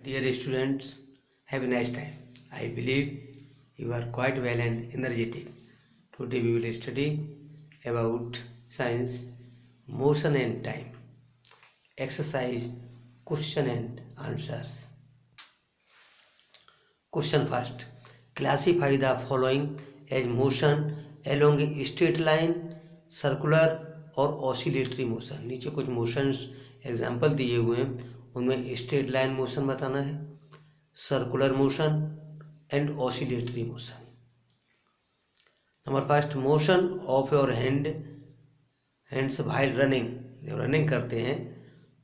Dear students, have a nice time. I believe you are quite well and energetic. Today we will study about science, motion and time. Exercise, question and answers. Question first. Classify the following as motion along a straight line, circular और oscillatory motion. नीचे कुछ motions example दिए हुए हैं, उनमें straight line motion बताना है, circular motion and oscillatory motion. Number first, motion of your hands while running. जब रनिंग करते हैं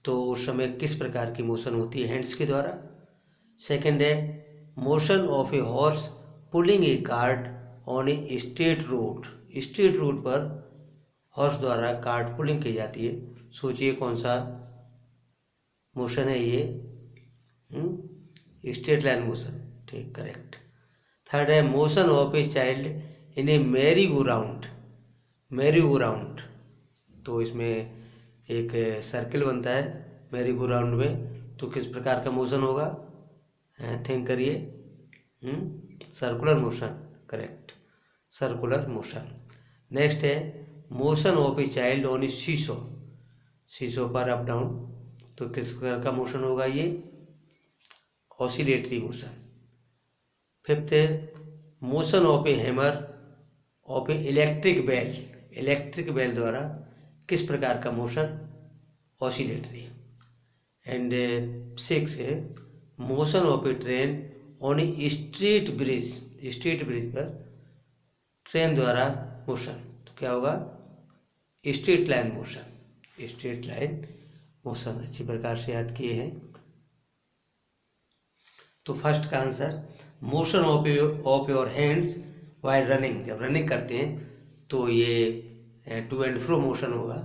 तो उस समय किस प्रकार की मोशन होती है हैंड्स के द्वारा. सेकेंड है motion of a horse pulling a cart on a straight road. Straight road पर हॉर्स द्वारा कार्ट पुलिंग की जाती है. सोचिए कौन सा मोशन है ये. Straight line motion. ठीक, करेक्ट. थर्ड है motion of a child in A merry go round. Merry go round, तो इसमें एक सर्किल बनता है मैरी गो राउंड में, तो किस प्रकार का मोशन होगा, थिंक करिए. Circular motion. Correct, circular motion. Next है motion of a child on a seesaw. Seesaw पर अप डाउन, तो किस प्रकार का मोशन होगा ये, ऑसिलेटरी मोशन. फिफ्थ है motion of a hammer of a electric bell. Electric bell द्वारा किस प्रकार का मोशन, ऑसिलेटरी. एंड सिक्स है motion of a train on a street bridge. Street bridge पर ट्रेन द्वारा मोशन, तो क्या होगा, straight line motion. Straight line motion अच्छी प्रकार से याद किए हैं. तो फर्स्ट का answer motion of your hands while running. जब रनिंग करते हैं तो ये टू एंड फ्रो मोशन होगा,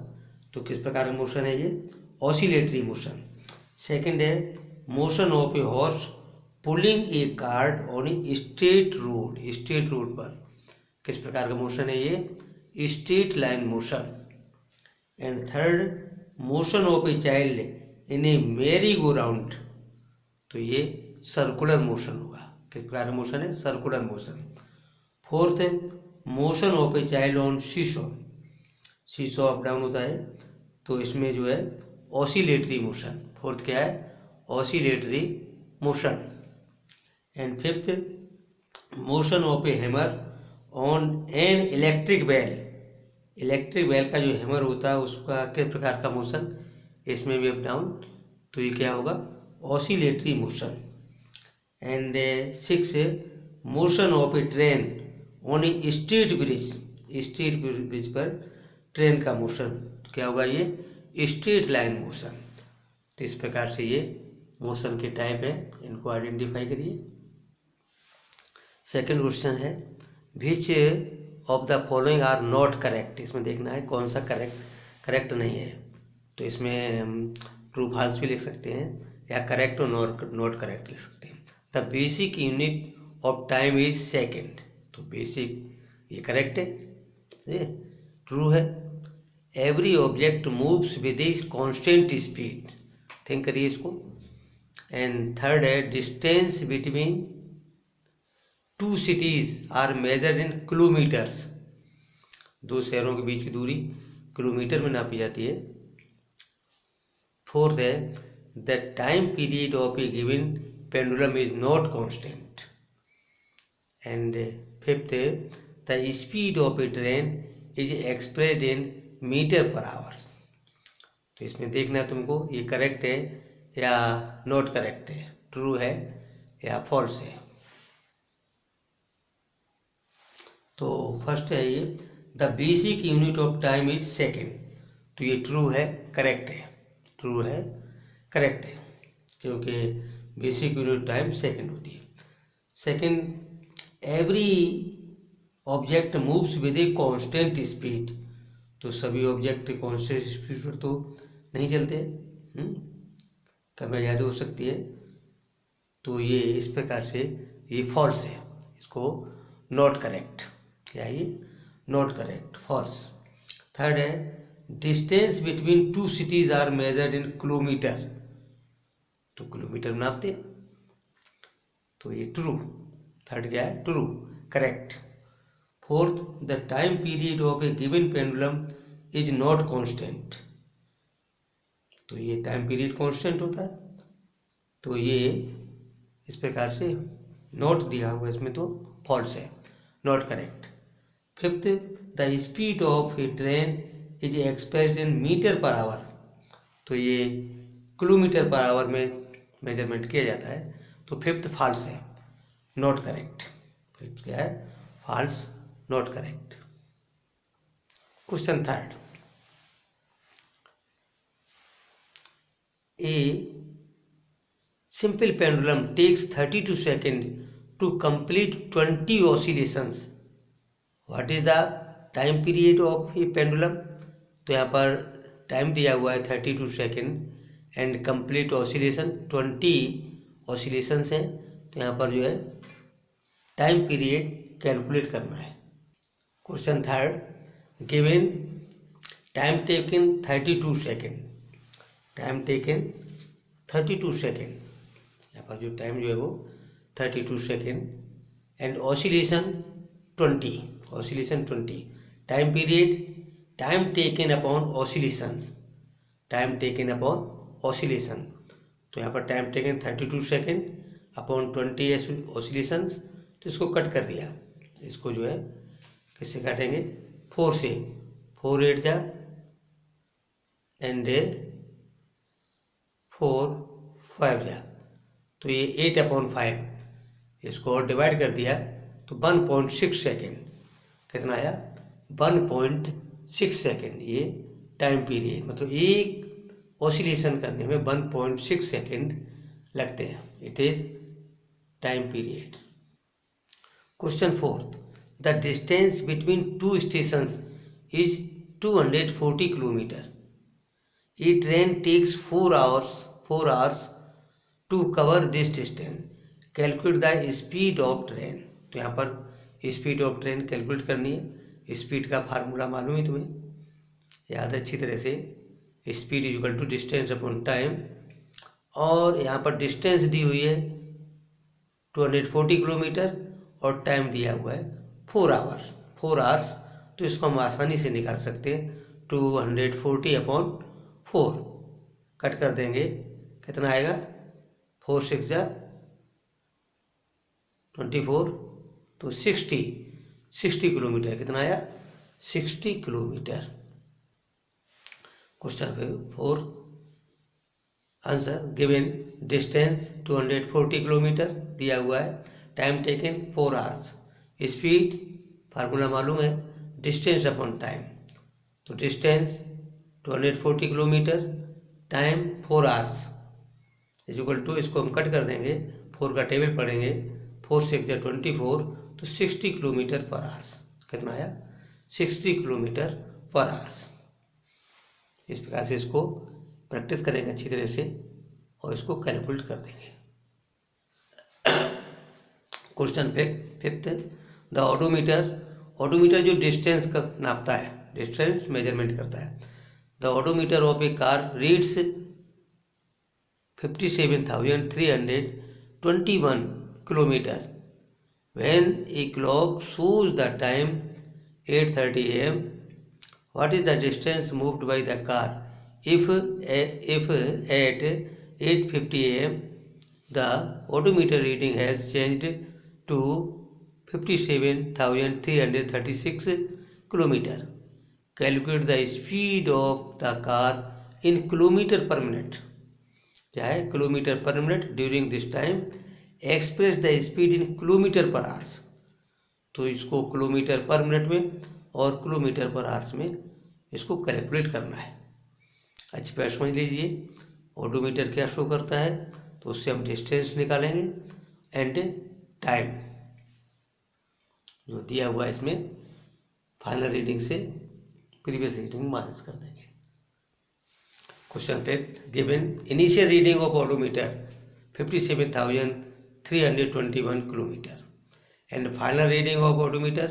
तो किस प्रकार का मोशन है ये, ऑसिलेटरी मोशन. सेकंड है motion of a horse pulling a cart on a straight road. Straight road पर किस प्रकार का मोशन है ये, straight line motion. And third motion of a child in A merry go round, तो ये circular motion होगा. किस प्रकार का मोशन है, सर्कुलर मोशन. फोर्थ है motion of a child on शीशो. शीशो अप डाउन होता है, तो इसमें जो है ऑसिलेटरी मोशन. फोर्थ क्या है, oscillatory motion. And fifth motion of a hammer on an electric bell. Electric bell का जो हैमर होता है उसका किस प्रकार का मोशन, इसमें भी अप डाउन, तो ये क्या होगा, oscillatory motion. And six motion of a train on a street bridge. Street bridge पर ट्रेन का मोशन, क्या होगा ये, स्ट्रेट लाइन मोशन. तो इस प्रकार से ये मोशन के टाइप है, इनको आइडेंटिफाई करिए. सेकेंड क्वेश्चन है which of the following are not correct. इसमें देखना है कौन सा करेक्ट नहीं है. तो इसमें ट्रू फॉल्स भी लिख सकते हैं, या करेक्ट और नॉट करेक्ट लिख सकते हैं. The basic unit of time is second. तो बेसिक ये करेक्ट है, ये ट्रू है. Every object moves with a constant speed. Think करिए इसको. एंड थर्ड है distance between two cities are measured in kilometres. दो शहरों के बीच की दूरी किलोमीटर में नापी जाती है. फोर्थ है the time period of a given pendulum is not constant. And fifth है the speed of a train is expressed in metre per hours. तो इसमें देखना है तुमको ये करेक्ट है या नॉट करेक्ट है, ट्रू है या फॉल्स है. तो फर्स्ट है ये the basic unit of time is second. तो ये ट्रू है, करेक्ट है, ट्रू है, करेक्ट है, क्योंकि बेसिक यूनिट टाइम सेकेंड होती है. Second every object moves with a constant speed. तो सभी ऑब्जेक्ट कांस्टेंट स्पीड पर तो नहीं चलते, कभी ज़्यादा हो सकती है. तो ये इस प्रकार से ये फॉल्स है, इसको नॉट करेक्ट, क्या ये नॉट करेक्ट, फॉल्स. थर्ड है distance between two cities are measured in kilometre. तो किलोमीटर में नापते हैं, तो ये ट्रू, थर्ड क्या है, true, correct. Fourth, the time period of a given pendulum is not constant, तो ये टाइम पीरियड कॉन्स्टेंट होता है, तो ये इस प्रकार से नोट दिया हुआ इसमें तो फॉल्स है, not correct. Fifth, the speed of a train is expressed in metre per hour, तो ये किलोमीटर पर आवर में मेजरमेंट किया जाता है, तो फिफ्थ फॉल्स है, नॉट करेक्ट। फिफ्थ क्या है, false, not correct. Question third, a simple pendulum takes 32 seconds to complete 20 oscillations. What is the time period of a pendulum? तो यहाँ पर टाइम दिया हुआ है 32 second and complete oscillation 20 oscillations हैं, तो यहाँ पर जो है टाइम पीरियड कैलकुलेट करना है। Question third, given time taken 32 second, time taken 32 second, यहाँ पर जो टाइम जो है वो 32 second and oscillation 20, oscillation 20, time period time taken upon oscillations, time taken upon oscillation, तो यहाँ पर time taken 32 second upon 20 oscillations, तो इसको कट कर दिया, इसको जो है किससे काटेंगे, 4 से, 4 8 जा एंड 4 5 जा, तो ये 8/5, इसको और डिवाइड कर दिया तो 1.6 सेकेंड, कितना आया, 1.6 सेकेंड, ये टाइम पीरियड, मतलब एक ऑसिलेशन करने में 1.6 सेकेंड लगते हैं, it is time period. Question fourth, the distance between two stations is 240 kilometre, a train takes 4 hours to cover this distance, calculate the speed of train, तो यहाँ पर स्पीड ऑफ ट्रेन कैलकुलेट करनी है, speed का formula मालूम है तुम्हें, याद अच्छी तरह से, speed is equal to distance upon time, और यहाँ पर डिस्टेंस दी हुई है 240 किलोमीटर और टाइम दिया हुआ है 4 आवर्स, तो इसको हम आसानी से निकाल सकते हैं, 240/4 कट कर देंगे, कितना आएगा, 4 6 जा 24, तो 60 किलोमीटर, कितना आया, 60 kilometre. Question 4 answer, given distance 240 kilometre दिया हुआ है, time taken 4 hours, speed formula मालूम है, डिस्टेंस अपॉन टाइम, तो distance 240 kilometre, time 4 hours is equal to, इसको हम कट कर देंगे, 4 का टेबल पढ़ेंगे, 4 6 जा 24, तो 60 किलोमीटर पर आवर्स, कितना आया, 60 किलोमीटर पर आवर्स। इस प्रकार से इसको प्रैक्टिस करेंगे अच्छी तरह से और इसको कैलकुलेट कर देंगे। क्वेश्चन फिफ्थ, द ऑडोमीटर जो डिस्टेंस का नापता है, डिस्टेंस मेजरमेंट करता है, the odometer of A car reads 57,321 kilometer when a clock shows the time 8:30 am. What is the distance moved by the car if at 8:50 am the odometer reading has changed to 57,336 kilometer? Calculate the speed of the car in kilometer per minute. क्या है, kilometre per minute during this time, express the speed in kilometre per hours, तो इसको kilometre per minute में और kilometre per hours में इसको calculate करना है। अच्छी बात समझ लीजिए, ऑडोमीटर क्या शो करता है, तो उससे हम डिस्टेंस निकालेंगे एंड टाइम जो दिया हुआ है इसमें फाइनल रीडिंग से प्रीवियस रीडिंग माइनस कर देंगे। Question 5, given initial reading of odometer 57,321 kilometre and final reading of odometer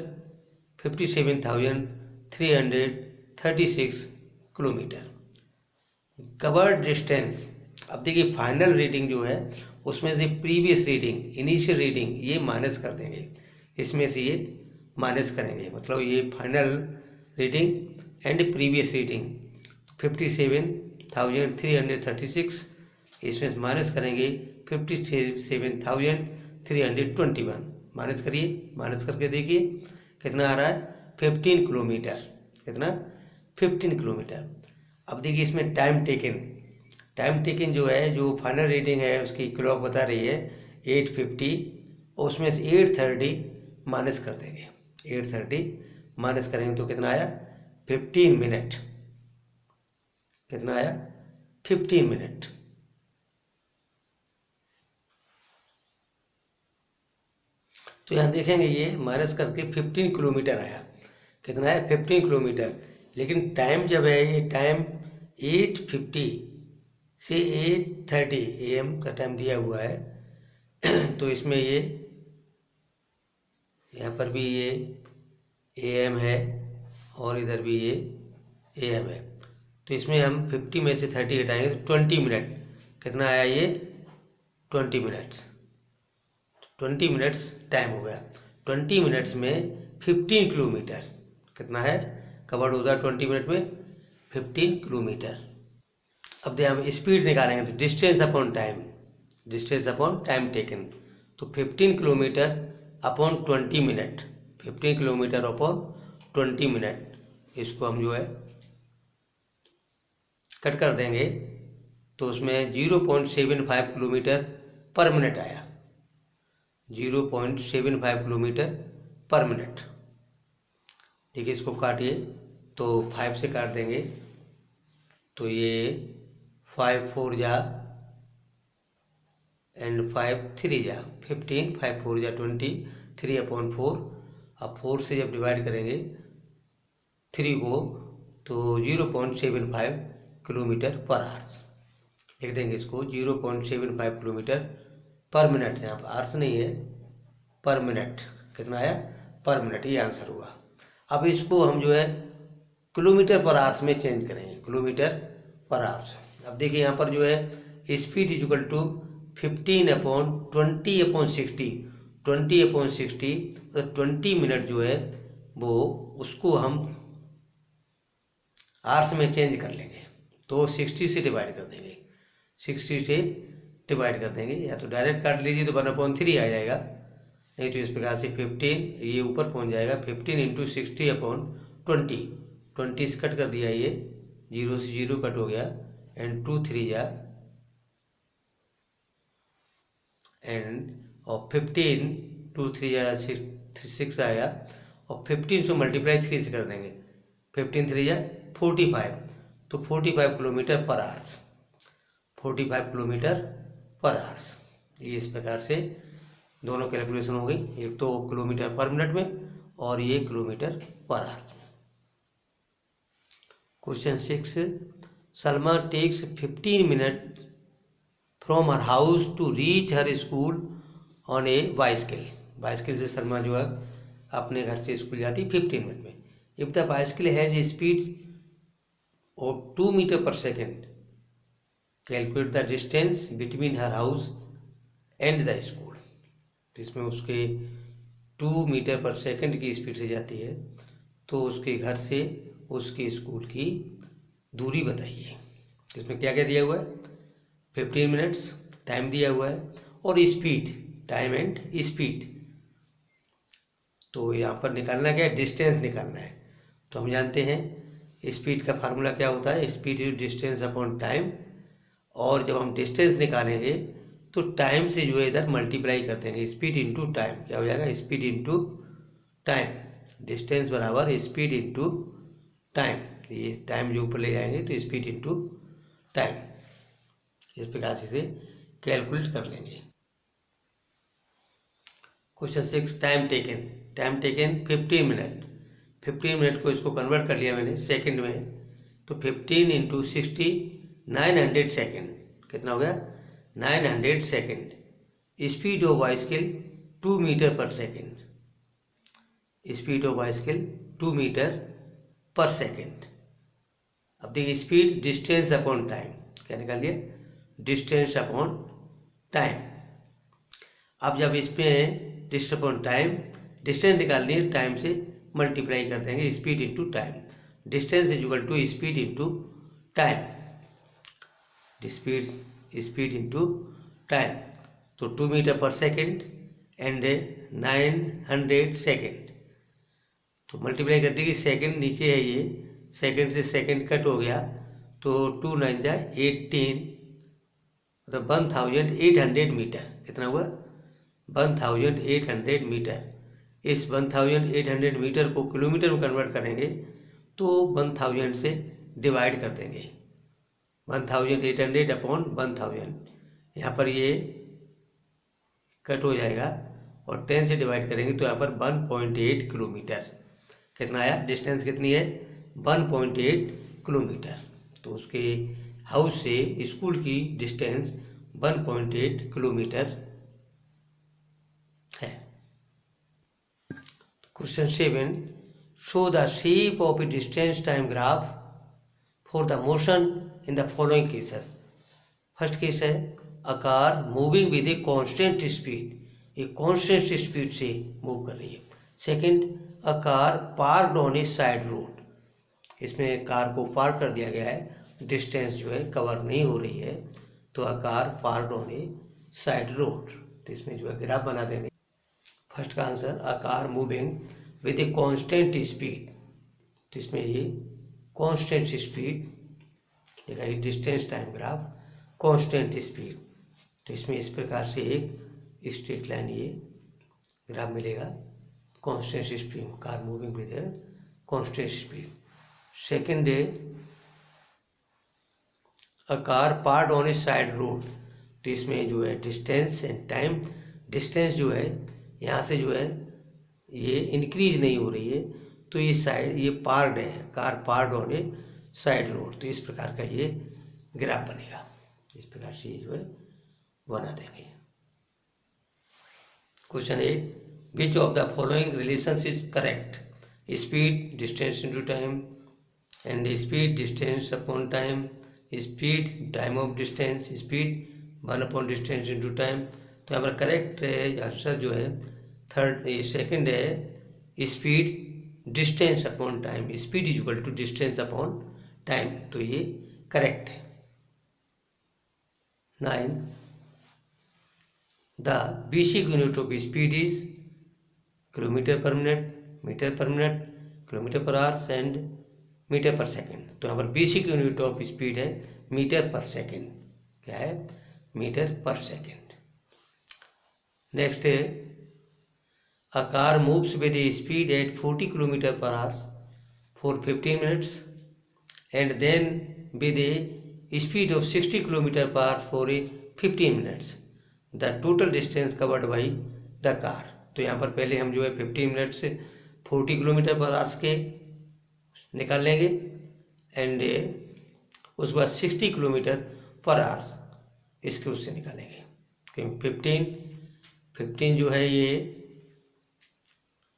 57,336 kilometre. Covered distance, अब देखिए फाइनल रीडिंग जो है उसमें से प्रीवियस रीडिंग, इनिशियल रीडिंग ये माइनस कर देंगे, इसमें से ये माइनस करेंगे, मतलब ये final reading and previous reading 57,336, इसमें से माइनस करेंगे 57,321, माइनस करिए, माइनस करके देखिए कितना आ रहा है 15 किलोमीटर, कितना 15 किलोमीटर। अब देखिए इसमें टाइम टेकन जो है, जो फाइनल रीडिंग है उसकी क्लॉक बता रही है 8:50, उसमें से 8:30 माइनस कर देंगे, 8:30 माइनस करेंगे तो कितना आया 15 मिनट, कितना आया 15 मिनट। तो यहाँ देखेंगे ये माइनस करके 15 किलोमीटर आया, कितना है 15 किलोमीटर, लेकिन टाइम जब है ये टाइम 8:50 से 8:30 AM का टाइम दिया हुआ है तो इसमें ये यहाँ पर भी ये AM है और इधर भी ये AM है, तो इसमें हम 50 में से 30 हटाएंगे तो 20 मिनट, कितना आया ये 20 मिनट्स, 20 मिनट्स टाइम हो गया। 20 मिनट्स में 15 किलोमीटर कितना है कवर्ड होता है 20 मिनट में 15 किलोमीटर। अब देखिए हम स्पीड निकालेंगे तो डिस्टेंस अपॉन टाइम टेकन, तो 15 kilometre upon 20 minute, 15 kilometre upon 20 minute, इसको हम जो है कट कर देंगे तो उसमें 0.75 किलोमीटर पर मिनट आया, 0.75 किलोमीटर पर मिनट। देखिए इसको काटिए तो 5 से काट देंगे तो ये 5 4 जा एंड 5 3 जा 15, 5 4 जा 20, 3/4, अब 4 से जब डिवाइड करेंगे 3 को तो 0.75 किलोमीटर पर आवर्स लिख देंगे, इसको 0.75 किलोमीटर पर मिनट, यहाँ पर आवर्स नहीं है पर मिनट, कितना आया पर मिनट, ये आंसर हुआ। अब इसको हम जो है किलोमीटर पर आवर्स में चेंज करेंगे, किलोमीटर पर आवर्स। अब देखिए यहाँ पर जो है स्पीड इक्वल टू 15/20/60, 20/60, तो 20 मिनट जो है वो उसको हम आवर्स में चेंज कर लेंगे, तो 60 से डिवाइड कर देंगे, 60 से डिवाइड कर देंगे, या तो डायरेक्ट काट लीजिए तो 1/3 आ जाएगा, नहीं तो इस प्रकार से 15 ये ऊपर पहुंच जाएगा, 15 × 60/20, 20 से कट कर दिया, ये 0 से 0 कट हो गया एंड 2 3 जा एंड और 15 2 3 जा 6 आया, और 15 से मल्टीप्लाई 3 से कर देंगे, 15 3 जा 45, तो 45 kilometre per hours, 45 kilometre per hours. ये इस प्रकार से दोनों कैलकुलेशन हो गई, एक तो किलोमीटर पर मिनट में और ये किलोमीटर पर आवर्स में। Question 6, Salma takes 15 minute from her house to reach her school on a bicycle, bicycle से सलमा जो है अपने घर से स्कूल जाती 15 मिनट में। If the bicycle has a speed of 2 metre per second, calculate the distance between her house and the school. तो इसमें उसके 2 मीटर पर सेकेंड की स्पीड से जाती है, तो उसके घर से उसके स्कूल की दूरी बताइए। इसमें क्या क्या दिया हुआ है 15 मिनट्स टाइम दिया हुआ है और स्पीड, टाइम एंड स्पीड। तो यहाँ पर निकालना क्या है, डिस्टेंस निकालना है। तो हम जानते हैं स्पीड का फार्मूला क्या होता है, speed is distance upon time, और जब हम डिस्टेंस निकालेंगे तो टाइम से जो है इधर मल्टीप्लाई कर देंगे, स्पीड इंटू टाइम, क्या हो जाएगा स्पीड इंटू टाइम, डिस्टेंस बराबर स्पीड इंटू टाइम, ये टाइम जो ऊपर ले जाएंगे तो स्पीड इंटू टाइम, इस प्रकार से इसे कैलकुलेट कर लेंगे। Question 6, time taken 15 minute, 15 minute को इसको कन्वर्ट कर लिया मैंने सेकंड में, तो 15 × 60 900 सेकेंड, कितना हो गया 900 second. Speed of bicycle 2 metre per second, speed of bicycle 2 metre per second. अब देखिए स्पीड डिस्टेंस अपॉन टाइम, क्या निकाल दिया डिस्टेंस अपॉन टाइम, अब जब इस पे डिस्टेंस अपॉन टाइम, डिस्टेंस निकालनी है टाइम से मल्टीप्लाई कर देंगे, speed into time. Distance is equal to speed into time, speed into time. तो 2 metre per second and 900 second, तो मल्टीप्लाई कर देगी, सेकेंड नीचे है ये, सेकेंड से सेकेंड कट हो गया, तो 2 9 जा 18, मतलब 1800 मीटर। कितना हुआ? 1800 मीटर। इस 1800 मीटर को किलोमीटर में कन्वर्ट करेंगे तो 1000 से डिवाइड कर देंगे, 1800 अपॉन 1000। यहाँ पर ये कट हो जाएगा और 10 से डिवाइड करेंगे तो यहाँ पर 1.8 किलोमीटर। कितना आया? डिस्टेंस कितनी है? 1.8 किलोमीटर। तो उसके हाउस से स्कूल की डिस्टेंस 1.8 किलोमीटर है। Question 7, show the shape of a distance time graph for the motion in the following cases. First case है a car moving with a constant speed, ये constant speed से move कर रही है। Second, a car parked on a side road, इसमें car को park कर दिया गया है, डिस्टेंस जो है कवर नहीं हो रही है, तो a car parked on a side road. तो इसमें जो है ग्राफ बना देंगे। फर्स्ट का answer a car moving with a constant speed, तो इसमें ये कांस्टेंट स्पीड देखा, ये distance time graph constant speed, तो इसमें इस प्रकार से एक स्ट्रेट लाइन ये ग्राफ मिलेगा, constant speed, car moving with a constant speed. Second है a car parked on a side road, तो इसमें जो है डिस्टेंस एंड टाइम, डिस्टेंस जो है यहाँ से जो है ये इंक्रीज नहीं हो रही है, तो ये साइड ये पार्क्ड है, car parked on a side road, तो इस प्रकार का ये ग्राफ बनेगा। इस प्रकार से ये जो है बना देंगे। Question 8, which of the following relations is correct? Speed distance into time and speed distance upon time, speed time of distance, speed 1 upon distance into time. तो यहाँ पर करेक्ट आंसर जो है थर्ड, ये सेकंड है speed distance upon time, speed is equal to distance upon time, तो ये correct है। 9, the basic unit of speed is kilometre per minute, metre per minute, kilometre per hours and metre per second. तो यहाँ पर basic unit of speed है metre per second. क्या है? Metre per second. Next है a car moves with a speed at 40 kilometre per hours for 15 minutes and then with a speed of 60 kilometre per hour for a 15 minutes, the total distance covered by the car. तो यहाँ पर पहले हम जो है 15 minute से 40 kilometre per hours के निकाल लेंगे एंड उसके बाद 60 किलोमीटर पर आवर्स इसके उससे निकालेंगे, क्योंकि 15 जो है ये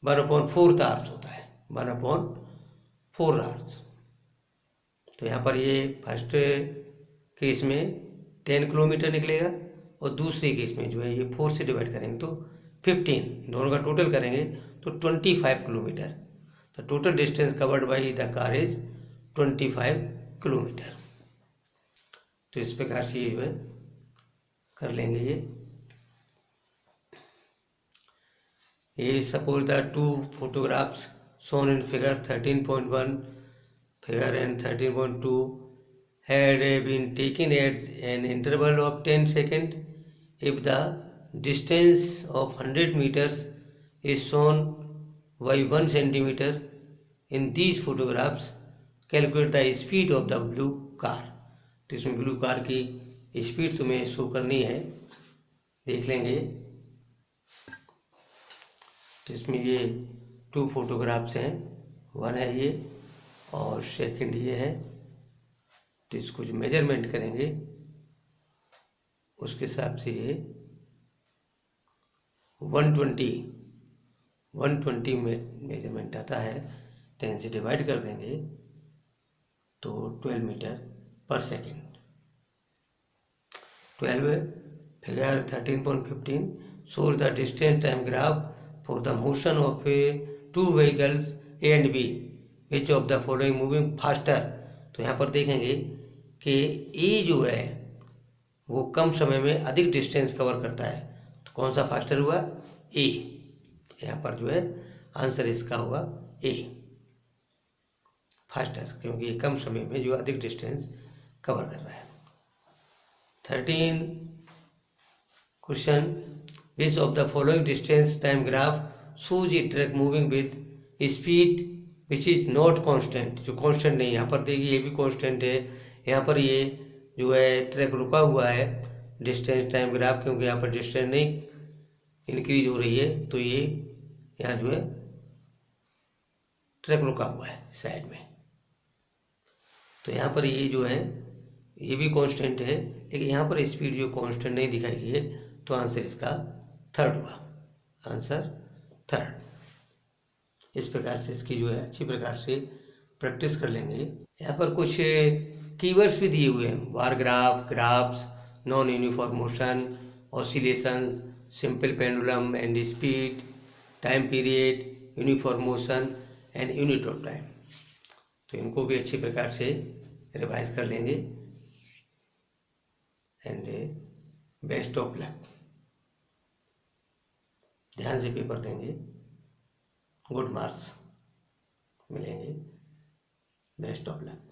1/4 आवर्स होता है, 1/4 आवर्स। तो यहाँ पर ये फर्स्ट केस में 10 किलोमीटर निकलेगा और दूसरे केस में जो है ये 4 से डिवाइड करेंगे तो 15, दोनों का टोटल करेंगे तो 25 किलोमीटर। तो total distance covered by the car is 25 kilometre. तो इस प्रकार से ये जो है कर लेंगे। ये suppose the 2 photographs shown in figure 13.1 figure and 13.2 had been taken at an interval of 10 seconds. If the distance of 100 meters is shown by 1 centimeter in these photographs, calculate the speed of the blue car. तो इसमें blue car की speed तुम्हें show करनी है, देख लेंगे। तो इसमें ये 2 फोटोग्राफ्स हैं, 1 है ये और सेकंड ये है। तो इसको जो मेजरमेंट करेंगे उसके हिसाब से ये 120 मेजरमेंट आता है। 10 से डिवाइड कर देंगे तो 12 metre per second. 12 figure 13.15 shows the distance time graph for the motion of two vehicles A and B. Which of the following moving faster? तो यहाँ पर देखेंगे कि ए जो है वो कम समय में अधिक डिस्टेंस कवर करता है, तो कौन सा फास्टर हुआ? ए। यहाँ पर जो है आंसर इसका हुआ ए, फास्टर, क्योंकि ये कम समय में जो अधिक डिस्टेंस कवर कर रहा है। 13 question, which of the following distance time graph shows A truck moving with speed which is not constant? जो कांस्टेंट नहीं, यहाँ पर देखिए ये भी कांस्टेंट है, यहाँ पर ये जो है ट्रैक रुका हुआ है डिस्टेंस टाइम ग्राफ, क्योंकि यहाँ पर डिस्टेंस नहीं इंक्रीज हो रही है, तो ये यहाँ जो है ट्रैक रुका हुआ है साइड में। तो यहाँ पर ये जो है ये भी कांस्टेंट है, लेकिन यहाँ पर स्पीड जो कांस्टेंट नहीं दिखाई गई है, तो आंसर इसका थर्ड हुआ, आंसर थर्ड। इस प्रकार से इसकी जो है अच्छी प्रकार से प्रैक्टिस कर लेंगे। यहाँ पर कुछ कीवर्ड्स भी दिए हुए हैं, bar graph, graphs, non uniform motion, oscillations, simple pendulum and speed, time period, uniform motion and unit of time. तो इनको भी अच्छी प्रकार से रिवाइज कर लेंगे एंड बेस्ट ऑफ लक। ध्यान से पेपर देंगे, गुड मार्क्स मिलेंगे, बेस्ट ऑफ लक।